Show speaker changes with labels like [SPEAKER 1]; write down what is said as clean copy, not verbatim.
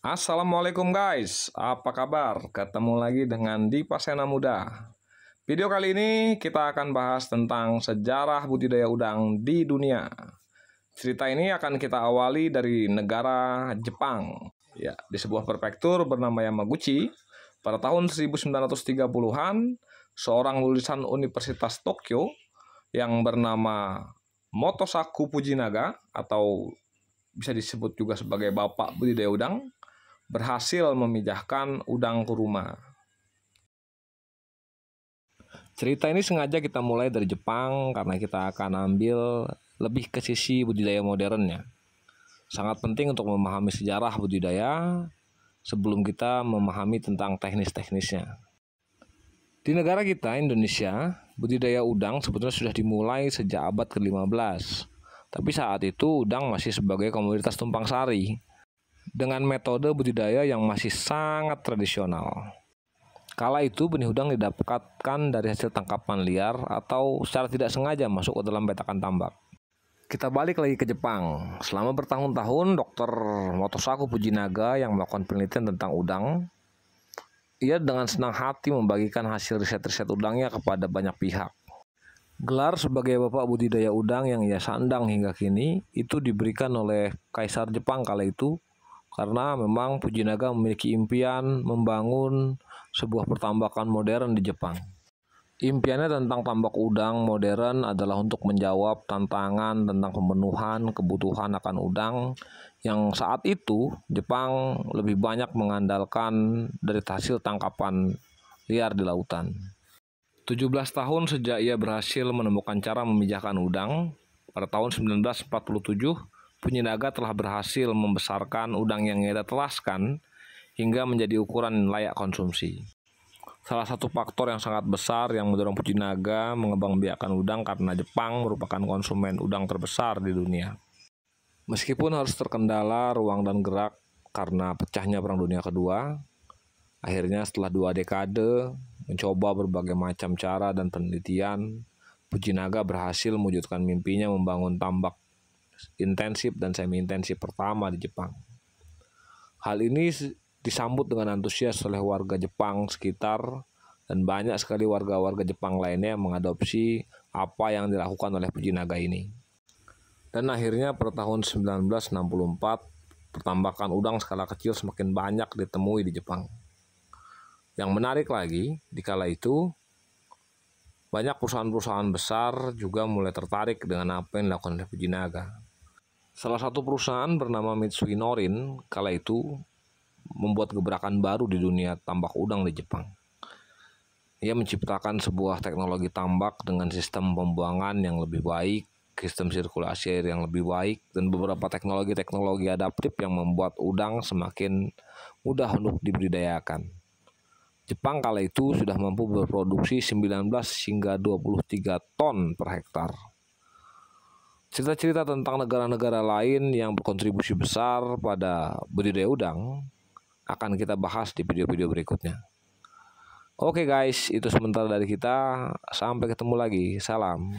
[SPEAKER 1] Assalamualaikum guys, apa kabar? Ketemu lagi dengan Dipa Sena Muda. Video kali ini kita akan bahas tentang sejarah budidaya udang di dunia. Cerita ini akan kita awali dari negara Jepang. Ya, di sebuah prefektur bernama Yamaguchi, pada tahun 1930-an, seorang lulusan Universitas Tokyo yang bernama Motosaku Fujinaga atau bisa disebut juga sebagai bapak budidaya udang, berhasil memijahkan udang kuruma. Cerita ini sengaja kita mulai dari Jepang karena kita akan ambil lebih ke sisi budidaya modernnya. Sangat penting untuk memahami sejarah budidaya sebelum kita memahami tentang teknis-teknisnya. Di negara kita, Indonesia, budidaya udang sebetulnya sudah dimulai sejak abad ke-15. Tapi saat itu udang masih sebagai komoditas tumpang sari dengan metode budidaya yang masih sangat tradisional. Kala itu benih udang didapatkan dari hasil tangkapan liar atau secara tidak sengaja masuk ke dalam petakan tambak. Kita balik lagi ke Jepang. Selama bertahun-tahun, Dr. Motosaku Fujinaga yang melakukan penelitian tentang udang, ia dengan senang hati membagikan hasil riset-riset udangnya kepada banyak pihak. Gelar sebagai bapak budidaya udang yang ia sandang hingga kini itu diberikan oleh Kaisar Jepang kala itu karena memang Fujinaga memiliki impian membangun sebuah pertambakan modern di Jepang. Impiannya tentang tambak udang modern adalah untuk menjawab tantangan tentang pemenuhan kebutuhan akan udang yang saat itu Jepang lebih banyak mengandalkan dari hasil tangkapan liar di lautan. 17 tahun sejak ia berhasil menemukan cara memijahkan udang, pada tahun 1947, Fujinaga telah berhasil membesarkan udang yang ia telaskan hingga menjadi ukuran layak konsumsi. Salah satu faktor yang sangat besar yang mendorong Fujinaga mengembangbiakan udang karena Jepang merupakan konsumen udang terbesar di dunia. Meskipun harus terkendala ruang dan gerak karena pecahnya Perang Dunia Kedua, akhirnya setelah 2 dekade mencoba berbagai macam cara dan penelitian, Fujinaga berhasil mewujudkan mimpinya membangun tambak intensif dan semi-intensif pertama di Jepang. Hal ini disambut dengan antusias oleh warga Jepang sekitar dan banyak sekali warga-warga Jepang lainnya yang mengadopsi apa yang dilakukan oleh Fujinaga ini. Dan akhirnya pada tahun 1964, pertambakan udang skala kecil semakin banyak ditemui di Jepang. Yang menarik lagi, di kala itu banyak perusahaan-perusahaan besar juga mulai tertarik dengan apa yang dilakukan oleh Fujinaga. Salah satu perusahaan bernama Mitsui Norin kala itu membuat gebrakan baru di dunia tambak udang di Jepang. Ia menciptakan sebuah teknologi tambak dengan sistem pembuangan yang lebih baik, sistem sirkulasi air yang lebih baik, dan beberapa teknologi-teknologi adaptif yang membuat udang semakin mudah untuk dibudidayakan. Jepang kala itu sudah mampu berproduksi 19 hingga 23 ton per hektar. Cerita-cerita tentang negara-negara lain yang berkontribusi besar pada budidaya udang akan kita bahas di video-video berikutnya. Oke guys, itu sementara dari kita. Sampai ketemu lagi. Salam.